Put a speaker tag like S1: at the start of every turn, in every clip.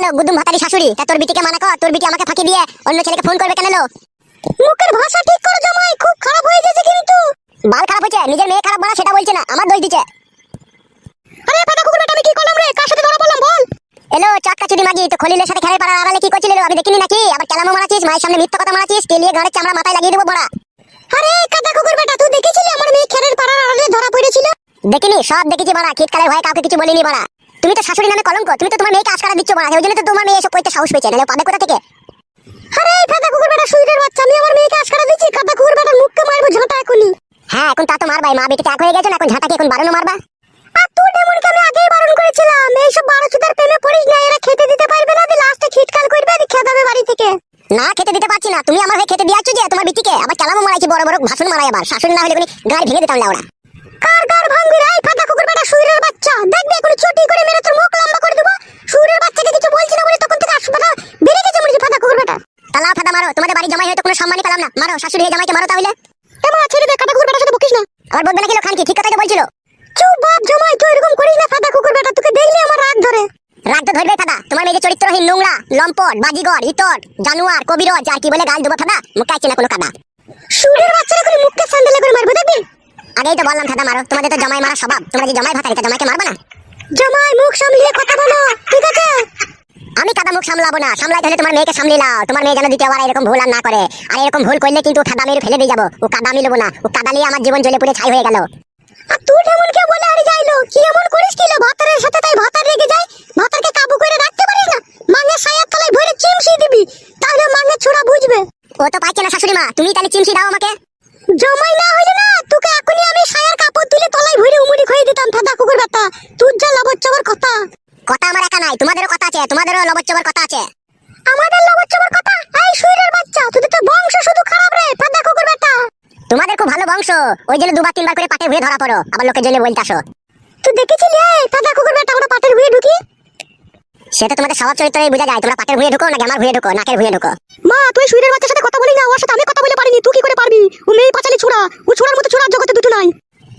S1: Hello গুদুম ভাতারি শাশুড়ি, তা তোর বিটিকে মানা কর, তোর বিটি আমাকে ফাঁকি দিয়ে অন্য ছেলেকে ফোন করবে কেন লো? মুখের ভাষা ঠিক করো জামাই, খুব খারাপ হয়ে যাচ্ছে কিন্তু। বাল খারাপ হয়েছে, নিজের মেয়ে খারাপ বলা সেটা বলছে না, আমার দোষ দিচ্ছে। আরে ফাটা কুকুর বেটা, আমি কি করলাম রে? কার সাথে ধরা পড়লাম বল? এলো চাক্কা চুদি মাগি, তো খলিলের সাথে খেলে পাড়ার আড়ালে কি করছিলি রে? আমি দেখিনি নাকি? আবার কেলামো মারাছিস, মায়ের সামনে মিথ্যা কথা মারাছিস, তেলিয়ে গাড়ির চামড়া মাথায় লাগিয়ে দেবো বড়া। আরে কাদা কুকুর বেটা, তুই দেখেছিলি আমার মেয়ে খেরের পাড়ার আড়ালে ধরা পড়েছিল? দেখিনি, সব দেখেছি বাড়া, শীতকালের ভয়ে কাউকে কিছু বলিনি বাড়া। তুমি তো শাশুড়ি নামে কলঙ্ক, তুমি তো তোমার মেয়েকে আশকারা দিচ্ছ বাড়া, ওই জন্য তো তোমার মেয়ে এসব কইতে সাহস পেয়েছে, নাহলে পাবে কোথা থেকে? আরে ফাটা কুকুর বেটা, শুইরের বাচ্চা, আমি আমার মেয়েকে আশকারা দিচ্ছি? কাদা কুকুর বেটার মুখকে মারবো ঝাঁটা এখনই। হ্যাঁ এখন তা তো মারবাই, মা বেটিতে এক হয়ে গেছে না, এখন ঝাঁটাকে এখন বারণও মারবা। আর তুই এমনকি আমি আগেই বারণ করেছিলাম, এইসব বারোচুদার প্রেমে পড়িস না, এরা খেতে দিতে পারবে না, লাস্টে খিটকাল করবে আর খেতে হবে বাড়ি থেকে। না খেতে দিতে পারছি না, তুমি আমার হয়ে খেতে দিয়াচ্ছ যে তোমার বিটিকে, আবার চালামো মারাইছি, বড় বড় ভাষণ মারাই, আবার শাশুড়ি না হলে কোনো গাড়ি ভেঙে দিতাম লাউড়া। কার গার ভাঙবি রে ফাটা কুকুর বেটা, শুইরের বাচ্চা, দেখবি এখন চটি করে মেরে তোর মুখ লম্বা করে দেবো। শুইরের বাচ্চাকে কিছু বলছি না বলে তখন থেকে হাসপাতাল বেরিয়ে গেছে মরেছি ফাটা কুকুর বেটা। তালা ফাটা মারো, তোমাদের বাড়ি জামাই হয়তো কোনো সম্মানই পেলাম না, মারো শাশুড়ি হয়ে জামাইকে মারো তাহলে। এমন ছেড়ে দে, কাটা কুকুর বেটার সাথে বকিস না। আবার বলবে না কিলো খান কি, ঠিক কথাই তো বলছিল। চুপ বাপ জামাই, তুই এরকম করিস না ফাটা কুকুর বেটা, তোকে দেখলে আমার রাগ ধরে। রাগ তো ধরবে ফাটা, তোমার মেয়ে যে চরিত্রহীন, নোংরা, লম্পট, বাজিগর, ইতর, জানুয়ার, কবিরজ আর কি বলে গাল দেবো ফাটা, মুখে আছে না কোনো কাদা। শুইরের বাচ্চারা করে মুখকে স্যান্ডেলে করে মারবো দেখবি। আগেই তো বললাম ফাটা মারো, তোমাদের তো জামাই মারা স্বভাব, তোমরা যে জামাই ভাতারি, তা জামাইকে মারবা না? জামাই মুখ সামলিয়ে কথা বলো, ঠিক আছে? আমি কাদা মুখ সামলাবো না, সামলাইতে হলে তোমার মেয়েকে সামলে নাও, তোমার মেয়ে যেন দ্বিতীয়বার এরকম ভুল আর না করে। আর এরকম ভুল করলে কিন্তু ফাদা মেরে ফেলে দিয়ে যাবো, ও কাদা আমি নেবো না, ও কাদা নিয়ে আমার জীবন জ্বলে পুড়ে ছাই হয়ে গেল। আর তুই এমন কে বলে আরে যাইলো, কি এমন করিস কিলো ভাতারের সাথে, তাই ভাতার রেগে যায়? ভাতারকে কাবু করে রাখতে পারিস না? মাঙ্গের সায়ার তলায় ভরে চিমসি দিবি, তাহলে মাঙ্গের ছোড়া বুঝবে। ও তো পাইছে না শাশুড়ি মা, তুমি তাহলে চিমসি দাও আমাকে। জমাই না হইলে না, তোকে এখনই আমি সায়ার কাপড় তুলে তলায় ভরে উমুড়ি খুঁয়ে দিতাম ফাদা কুকুর বেটা। তুই যা লবচ্চবর কথা। কথা আমার একা নাই, তোমাদেরও কথা আছে, তোমাদেরও লবচ্চবর কথা আছে। আমাদের লবচ্চবর কথা? এই শুইরের বাচ্চা, তোদের তো বংশ শুধু খারাপ রে ফাদা কুকুর বেটা। তোমাদের খুব ভালো বংশ, ওই জন্য দুবার তিনবার করে পাটের ভুঁয়ে ধরা পড়ো, আবার লোকের জন্য বলতে আসো। তুই দেখেছিলি এই ফাদা কুকুর বেটা আমরা পাটের ভুঁয়ে ঢুকি? সেটা তোমাদের স্বভাব চরিত্রই বোঝা যায়, তোমরা পাটের ভুঁয়ে ঢুকো নাকি আমার ভুঁয়ে ঢুকো, নাকের ভুঁয়ে ঢুকো। মা তুই শুইরের বাচ্চার সাথে কথা বলি না, ওর সাথে আমি কথা বলে পারিনি, তুই কি করে পারবি? ও মেয়ে পাঁচালি ছোড়া, ও ছোড়ার মতো ছোড়ার জগতে দুটো নাই।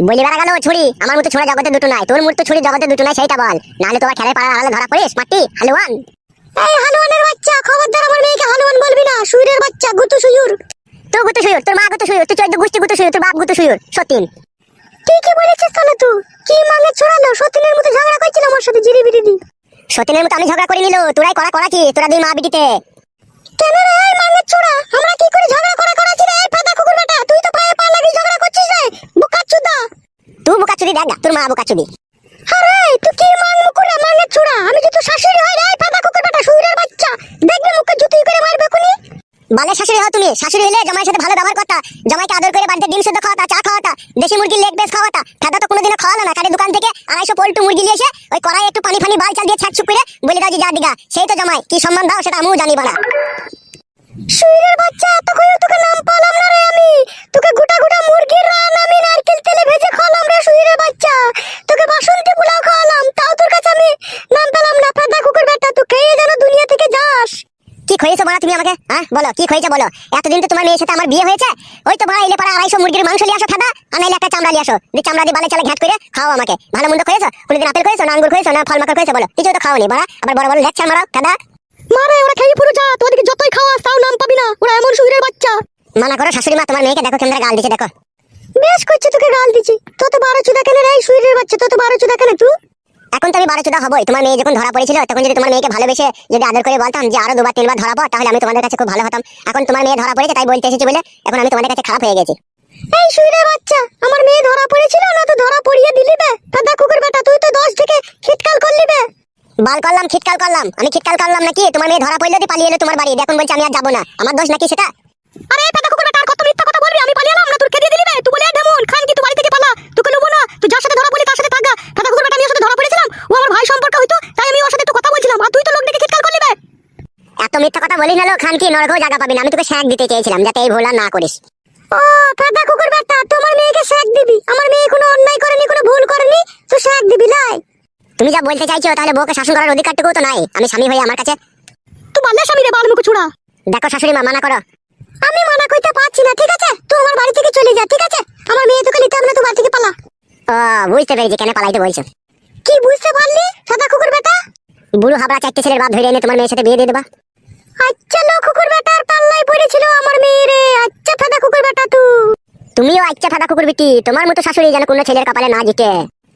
S1: বলি বেড়া গেল ছুরি, আমার মতো ছোড়া জগতে দুটো নাই, তোর মতো ছুরি জগতে দুটো নাই, সেইটা বল, নাহলে তোমার খেলায় পাড়ার আড়ালে ধরা পড়িস মাটি হালুয়ান। এই হালুয়ানের বাচ্চা, খবরদার আমার মেয়েকে হালুয়ান বলবি না, শুইরের বাচ্চা গুতু শুয়ুর। তো গুতু শুয়ুর, তোর মা গুতু শুয়ুর, তুই 14 গোষ্ঠী গুতু শুয়ুর, তোর বাপ গুতু শুয়ুর, সতীন। তুই কি বলেছিস তাহলে? তুই কি মাঙ্গে ছড়ালো, সতীনের মতো ঝগড়া করছিল আমার সাথে জিরি বিরি দি। সতীনের মতো আমি ঝগড়া করে নিল, তোরাই করাছি, তোরা দুই মা বিটিতে। কেন রে এই মাঙ্গে ছোড়া, আমরা কি করে ঝগড়া করাছি রে? এই ফাদা কুকুর বেটা, তুই তো পায়ে পা লাগিয়ে ঝগড়া করছিস রে বুকাচুদা। তুই বুকাচুদি দেখ, তোর মা বুকাচুদি। আরে তুই কি মুকুরা মাঙ্গে ছোড়া, আমি যে তোর শাশুড়ি হই রে ফাদা কুকুর বেটা, শুইরের বাচ্চা, দেখবি মুখে জুতি করে মারবে কোনি। বালে শাশুড়ি হও তুমি, শাশুড়ি হলে জামাইয়ের সাথে ভালো ব্যবহার করতা, জামাইকে আদর করে বাড়িতে ডিম সেদ্ধ খাওয়াতা, চা খাওয়াতা, দেশি মুরগির লেগ পিস খাওয়াতা। ফাদা তো কোনোদিনও খাওয়ালো না, কারে দোকান থেকে 250 পোল্ট্রি মুরগি নিয়ে এসে ওই কড়াই একটু পানি ফানি বাল চাল দিয়ে ছাড়ছুপ করে বলে দাও যে যা দিগা, সেই তো জামাই। কি সম্মান দাও সেটা আমিও জানি বাড়া। শুইরের বাচ্চা, এত কইও তোকে নাম পালাম না রে আমি, তোকে গোটা গোটা মুরগির রান আমি নারকেল তেলে ভেজে খাওয়ালাম রে শুইরের বাচ্চা, তোকে বাসন্তী পোলাও খাওয়ালাম, তাও তোর কাছে আমি নাম পেলাম না ফাদা কুকুর বেটা, তুই খেয়ে যেন দুনিয়া থেকে যাস। কি খয়েছো বলা তুমি আমাকে, হ্যাঁ বলো কি খয়েছে বলো? এতদিন তো তোমার মেয়ের সাথে আমার বিয়ে হয়েছে, ওই তো ভাড়া এলে পাড়া 250 মুরগির মাংস নিয়ে আসো ফাদা, আনাইলে একটা চামড়া নিয়ে আসো, দিয়ে চামড়া দিয়ে বালে চালে ঘ্যাট করে খাও আমাকে। ভালো মন্দ খয়েছো? কোনদিন আপেল খয়েছো না আঙ্গুর খয়েছো না ফল মাখা খয়েছো বলো? কিছু তো খাওনি বাড়া, আবার বড় বড় লেকচার মারো ফাদা। মারে ওরা খেয়ে পুরো যা, তোদেরকে যতই খাওয়াস তাও নাম পাবি না, ওরা এমন শুইরের বাচ্চা। মানা করো শাশুড়ি মা, তোমার মেয়েকে দেখো কেমন গাল দিচ্ছে দেখো। বেশ করছে, তোকে গাল দিচ্ছি, তত 12 চুদা কেন রে শুইরের বাচ্চা, তত 12 চুদা কেন তুই? এখন তো আমি 12 চুদা হবই, তোমার মেয়ে যখন ধরা পড়েছিল তখন যদি তোমার মেয়েকে ভালোবেসে যদি আদর করে বলতাম যে আরো 2বার 3বার ধরা পড়, তাহলে আমি তোমাদের কাছে খুব ভালো হতাম। এখন তোমার মেয়ে ধরা পড়েছে তাই বলতে এসেছি বলে এখন আমি তোমাদের কাছে খারাপ হয়ে গেছি। এই শুইরের বাচ্চা, আমার মেয়ে ধরা পড়েছিল না তো ধরা পড়িয়ে দিলি বে ফাদা কুকুর বেটা, তুই তো 10 থেকে খিটকাল করলি বে। বাল করলাম খিটকাল করলাম, আমি খিটকাল করলাম নাকি? তোমার মেয়ে ধরা পড়লো দিয়ে পালিয়ে এলো তোমার বাড়ি, এখন বলছে আমি আর যাবো না, আমার দোষ নাকি সেটা? আরে ফাদা কুকুর বেটা, আর কত মিথ্যা কথা বলবি? আমি পালিয়ে এলাম না, তোর খেদিয়ে দিলি বে, তুই বলে ঢেমন খান কি তুই বাড়ি থেকে পালা, তোকে নেবো না, তুই যার সাথে ধরা পড়লি তার সাথে থাকা। ফাদা কুকুর বেটা, আমি ওর সাথে ধরা পড়েছিলাম, ও আমার ভাই সম্পর্ক হইতো, তাই আমি ওর সাথে একটু কথা বলছিলাম, আর তুই তো লোক দেখে খিটকাল করলি বে। এত মিথ্যা কথা বলিস না লো খান কি, নরকেও জায়গা পাবি না, আমি তোকে শ্যাক দিতে চেয়েছিলাম যাতে এই ভুল আর না করিস। ও ফাদা কুকুর বেটা, তোমার মেয়েকে শ্যাক দিবি? আমার মেয়ে কোনো অন্যায় করেনি, কোনো ভুল করেনি, তুই শ্যাক দিবি লাই? তুমি যা বলতে চাইছো তাহলে বউকে শাসন করার অধিকারটুকু তো নাই, আমি স্বামী হই আমার কাছে। তুই বললে স্বামী রে বালমুখ ছুড়া। দেখো শাশুড়ি মা, মানা করো। আমি মানা কইতে পারছি না, ঠিক আছে? তুই আমার বাড়ি থেকে চলে যা, ঠিক আছে? আমার মেয়ে তোকে নিতে হবে না, তুই বাড়ি থেকে পালা। ও বুঝতে পেরেছি কেন পালাইতে বলছো। কি বুঝতে পারলি ফাদা কুকুর বেটা? বুড়ো হাবড়া চারটে ছেলের বাপ ধরে এনে তোমার মেয়ের সাথে বিয়ে দিয়ে দেবা। আচ্ছা লো কুকুর বেটার পাল্লাই পড়েছিল আমার মেয়ে রে। আচ্ছা ফাদা কুকুর বেটা তুমিও আচ্ছা ফাদা কুকুর বিটি, তোমার মতো শাশুড়ি যেন কোনো ছেলের কপালে না জিতে।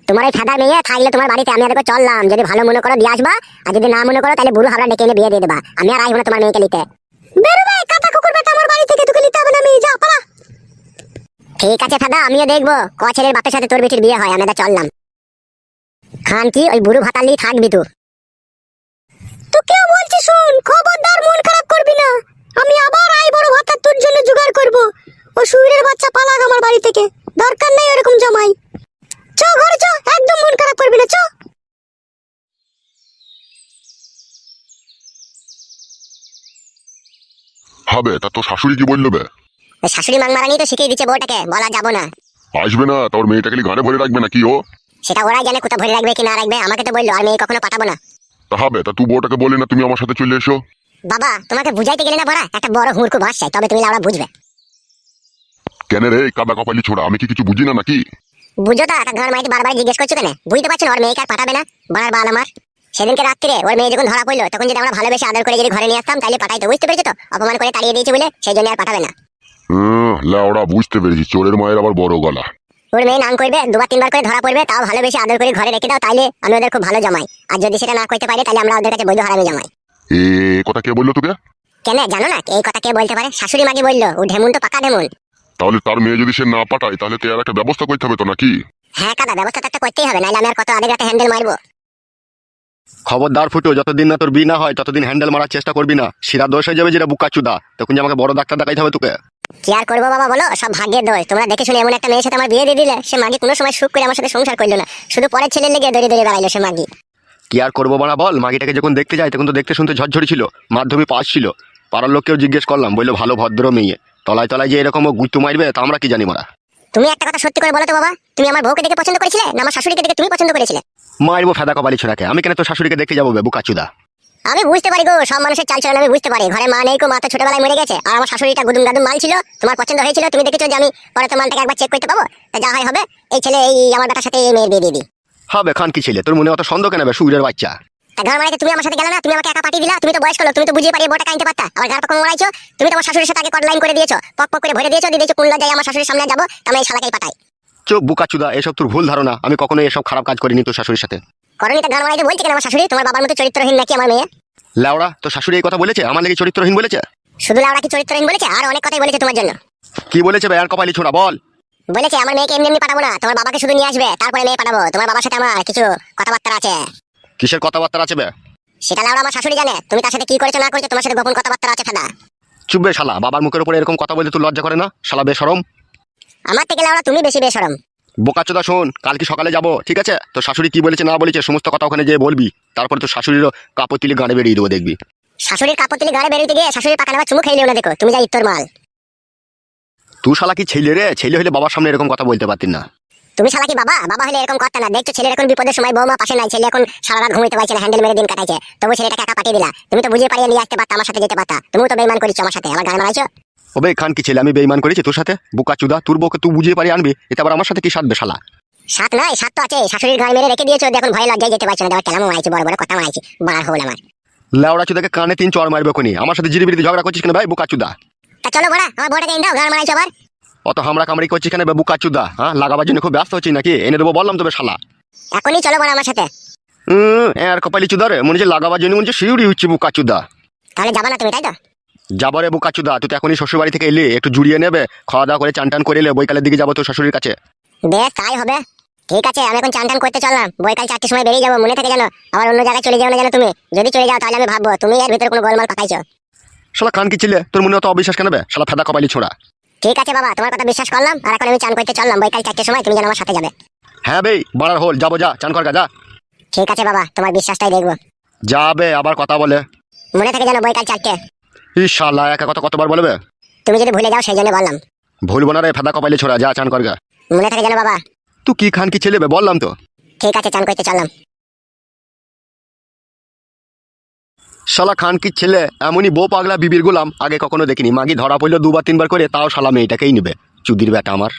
S1: তোমার এই ফাদার মেয়ে থাকলে তোমার বাড়িতে আমি আর চললাম, যদি ভালো মনে করো দিয়ে আসবা, আর যদি না মনে করো তাহলে বুড়ো হাবড়া ডেকে এনে বিয়ে দিয়ে দেবা। আমি আর আইব না তোমার মেয়েকে নিতে। বেরোবে কাটা কুকুর বেটা আমার বাড়ি থেকে, তোকে নিতে হবে না, মেয়ে যা পালা। ঠিক আছে ফাদা, আমিও দেখবো ক ছেলের বাপের সাথে তোর বেটির বিয়ে হয়। আমি চললাম। খান কি ওই বুড়ো ভাতার নিয়ে থাকবি তুই? তোকেও বলছি শুন, খবরদার মন খারাপ করবি না। আমি আবার আই বড় ভাতার তোর জন্য জোগাড় করব। ও শুইরের বাচ্চা পালাক আমার বাড়ি থেকে, দরকার নেই এরকম জামাই। চ ঘরে চ, একদম মন খারাপ করবি না, চ।
S2: হবে তা তোর শাশুড়ি কি বললো বে?
S1: শাশুড়ি মাংমারানি তো শিখিয়ে দিচ্ছে বউটাকে, বলা যাবো না।
S2: আসবে না তোর মেয়েটাকে গানে ভরে রাখবে না কি ও?
S1: সেটা ওরাই জানে কোথা ভরে রাখবে কি না রাখবে, আমাকে তো বললো আর মেয়ে কখনো পাঠাবো না।
S2: তা হবে তা তুই বউটাকে বলি না তুমি আমার সাথে চলে এসো।
S1: বাবা তোমাকে বুঝাইতে গেলে না বড়া, একটা বড় হুড়কু বাস চাই, তবে তুমি লাউড়া বুঝবে।
S2: কেন রে কাদা কপালি ছোড়া, আমি কি কিছু বুঝি না নাকি?
S1: বুঝো তা ঘর মাইতে বারবার জিজ্ঞেস করছো কেন? বুঝতে পারছো না ওর মেয়েকে আর পাঠাবে না? বাড়ার বাল আমার। সেদিনকে রাত্রে ওর মেয়ে যখন ধরা পড়লো, তখন যদি আমরা ভালোবেসে আদর করে যদি ঘরে নিয়ে আসতাম তাহলে পাঠাইতো, বুঝতে পেরেছো তো? অপমান করে তাড়িয়ে দিয়েছে বলে সেই জন্য আর পাঠাবে না।
S2: লাউড়া বুঝতে পেরেছি, চোরের মায়ের আবার বড় গলা।
S1: ওর মেয়ে নাম করবে, দুবার তিনবার করে ধরা পড়বে, তাও ভালোবেসে আদর করে ঘরে রেখে দাও, তাইলে আমি ওদের খুব ভালো জামাই। আর যদি সেটা না করতে পারি তাহলে আমরা ওদের কাছে বৈধ হারামি জামাই।
S2: এ কথা কে বললো তোকে?
S1: কেন জানো না এই কথা কে বলতে পারে? শাশুড়ি মাকে বললো। ও ঢেমুন তো পাকা ঢেমুন।
S2: তাহলে তার মেয়ে যদি সে না পাঠায় তাহলে তো আর একটা ব্যবস্থা করতে হবে তো নাকি?
S1: হ্যাঁ কাদা, ব্যবস্থা তো একটা করতেই হবে, নাহলে আমি আর কত আধে রাতে হ্যান্ডেল মারবো।
S3: খবরদার ফুটো, যতদিন না তোর বিয়ে না হয় ততদিন হ্যান্ডেল মারার চেষ্টা করবি না। শিরা দোষ হয়ে যাবে যেটা বুকাচুদা, তখন যে আমাকে বড় ডাক্তার দেখাইতে হবে তোকে।
S1: কি আর করবো বাবা বলো, সব ভাগ্যের দোষ। তোমরা দেখে শুনে এমন একটা মেয়ের সাথে আমার বিয়ে দিয়ে দিলে, সে মাগি কোনো সময় সুখ করে আমার সাথে সংসার করলো না, শুধু পরের ছেলের লেগে দড়ি দড়ি বেড়াইলো সে মাগি।
S3: কি আর করবো বানা বল, মাগিটাকে যখন দেখতে যাই তখন তো দেখতে শুনতে ঝরঝরি ছিল, মাধ্যমিক পাস ছিল। পাড়ার লোককেও জিজ্ঞেস করলাম, বললো ভালো ভদ্র মেয়ে। তলায় তলায় যে এরকম গুত্তু মারবে তা আমরা কি জানি মারা।
S1: তুমি একটা কথা সত্যি করে বলো তো বাবা, তুমি আমার বউকে দেখে পছন্দ করেছিলে না আমার শাশুড়িকে দেখে তুমি পছন্দ করেছিলে?
S3: মারবো ফেদা কপালি ছোড়াকে, আমি কেন তোর শাশুড়িকে দেখতে যাবো বুকাচুদা?
S1: আমি বুঝতে পারি গো, সব মানুষের চালচলন আমি বুঝতে পারি। ঘরে মা নেই গো, মা তো ছোটবেলায় মরে গেছে। আর আমার শাশুড়িটা গুদুম গাদুম মাল ছিল, তোমার পছন্দ হয়েছিল, তুমি দেখেছো যে আমি পরে তো মালটাকে একবার চেক করতে পাবো। তা যা হয় হবে, এই ছেলে এই আমার বেটার সাথে এই মেয়ের বিয়ে দিয়ে দিই।
S3: হবে খান কি ছেলে, তোর মনে অত সন্দেহ কেন সুরের বাচ্চা?
S1: তা ঘর মারাইতে তুমি আমার সাথে গেলে না, তুমি আমাকে একা পাঠিয়ে দিলা। তুমি তো বয়স্ক লোক, তুমি তো বুঝিয়ে পারিয়ে বউটা কাইতে পারতা। আবার গার পাকা মোড়াইছো। তুমি তো আমার শাশুড়ির সাথে আগে কট লাইন করে দিয়েছো, পক পক করে ভরে দিয়েছো, দিয়ে দিয়েছো কোন লজ্জায় আমার শাশুড়ির সামনে যাবো, আমি এই শালাকেই পাঠাই।
S3: চুপ বুকাচুদা, এসব তোর ভুল ধারণা। আমি কখনোই এসব খারাপ কাজ করিনি তোর শাশুড়ির সাথে।
S1: করনি তা ঘর মারাইতে বলছে কেন আমার শাশুড়ি? তোমার বাবার মতো চরিত্রহীন নাকি আমার মেয়ে?
S3: লাউড়া, তোর শাশুড়ি এই কথা বলেছে? আমার লেগে চরিত্রহীন বলেছে?
S1: শুধু লাউড়া কি চরিত্রহীন বলেছে? আর অনেক কথাই বলেছে তোমার জন্য।
S3: কি বলেছে বে আর কপালি ছোড়া বল?
S1: বলেছে আমার মেয়েকে এমনি এমনি পাঠাবো না, তোমার বাবাকে শুধু নিয়ে আসবে, তারপরে মেয়ে পাঠাবো। তোমার বাবার সাথে আমার কিছু কথাবার্তা আছে।
S3: কিসের কথাবার্তা আছে বে?
S1: সেটা লাউড়া আমার শাশুড়ি জানে। তুমি তার সাথে কি করেছো না করেছো, তোমার সাথে গোপন কথাবার্তা আছে ফেদা।
S3: চুপ বে শালা, বাবার মুখের উপরে এরকম কথা বলতে তোর লজ্জা করে না শালা বেশরম?
S1: আমার থেকে লাউড়া তুমি বেশি বেশরম।
S3: বোকাচোদা শোন, কালকে সকালে যাবো ঠিক আছে? তো শাশুড়ি কি বলেছে না বলেছে সমস্ত কথা ওখানে যেয়ে বলবি, তারপরে তো শাশুড়িরও কাপড় তুলে গাড়ি বেরিয়ে দেবো দেখবি।
S1: শাশুড়ির কাপড় তুলে গাড়ি বেরোতে গিয়ে শাশুড়ির পাকা নেওয়া চুমু খেয়ে না, দেখো তুমি যা ইত্তর মাল।
S3: তুই শালা কি ছেলে রে? ছেলে হলে বাবার সামনে এরকম কথা বলতে পারতিস না।
S1: তুমি শালা কি বাবা? বাবা হলে এরকম করতে না। দেখছো ছেলের এখন বিপদের সময়, বৌমা পাশে নাই, ছেলে এখন সারা রাত ঘুমাইতে পারছে না, হ্যান্ডেল মেরে দিন কাটাইছে, তবু ছেলেটাকে একা পাঠিয়ে দিলা। তুমি তো বুঝিয়ে পারিয়ে নিয়ে আসতে পারতা, আমার সাথে যেতে পারতা। তুমিও তো বেইমান করেছো আমার সাথে, আমার গান মারাইছো।
S3: ওবে খান কি ছেলে, আমি বেইমান করেছি তোর সাথে? বুকাচুদা, তোর বউকে তুই বুঝিয়ে পারি আনবি, এটা আবার আমার সাথে কি সাধবে শালা?
S1: সাত নয় সাত তো আছে। শাশুড়ির গায়ে মেরে রেখে দিয়েছো, দেখুন ভয় লজ্জায় যেতে পারছো না। দেওয়ার কেলামও মারাইছি, বড় বড় কথা মারাইছি, বার হল আমার।
S3: লাউড়া চুদাকে কানে 3 চড় মারবে কোনি, আমার সাথে জিরিবিরিতে ঝগড়া করছিস কেন ভাই বুকাচুদা?
S1: তা চলো বড়া, আমার বড়টাকে এনে দাও, গান মারাইছো আবার।
S3: অত হামড়া কামড়ি করছিস কেন বুকাচুদা? হ্যাঁ, লাগাবার জন্য খুব ব্যস্ত হচ্ছিস নাকি? এনে দেবো বললাম তবে শালা।
S1: এখনই চলো বড়া আমার সাথে।
S3: আর কপালি চুদারে মনে হচ্ছে লাগাবার জন্য মনে হচ্ছে শিউরি হচ্ছে বুকাচুদা।
S1: তাহলে যাবা না তুমি, তাই তো?
S3: যাবো রে বুকাচুদা, তুই তো এখনই শ্বশুর বাড়ি থেকে এলি, একটু জুড়িয়ে নেবে, খাওয়া দাওয়া করে চান টান করে এলে বৈকালের দিকে যাবো তোর শাশুড়ির কাছে।
S1: বেশ তাই হবে। ঠিক আছে, আমি এখন চান টান করতে চললাম, বৈকাল 4টের সময় বেরিয়ে যাবো। মনে থাকে জানো, আবার অন্য জায়গায় চলে যাও না যেন তুমি। যদি চলে যাও তাহলে আমি ভাববো তুমি এর ভিতরে কোনো গোলমাল পাকাইছো।
S3: শালা কান কি ছিলে, তোর মনে অত অবিশ্বাস কেন বে শালা ফেদা কপালি ছোড়া?
S1: ঠিক আছে বাবা, তোমার কথা বিশ্বাস করলাম। আর এখন আমি চান করতে চললাম, বৈকাল 4টের সময় তুমি যেন আমার সাথে যাবে।
S3: হ্যাঁ বেই বাড়ার হোল, যাবো যা, চান কর গা যা।
S1: ঠিক আছে বাবা, তোমার বিশ্বাসটাই দেখবো।
S3: যাবে আবার কথা বলে।
S1: মনে থাকে জানো বৈকাল 4টে।
S3: ই শালা একা কথা কতবার বলবে?
S1: তুমি যদি ভুলে যাও সেই জন্য বললাম।
S3: ভুলবো না রে ফেদা কপালি ছোড়া, যা চান কর গা।
S1: মনে থাকে জানো বাবা।
S3: তুই কি খান কি ছেলে বে বললাম তো।
S1: ঠিক আছে, চান করতে চললাম।
S3: শালা খান কি ছেলে, এমনই বউ পাগলা বিবির গোলাম আগে কখনো দেখিনি। মাগি ধরা পড়লো 2বার 3বার করে, তাও শালা মেয়েটাকেই নেবে। চুদির বেটা আমার।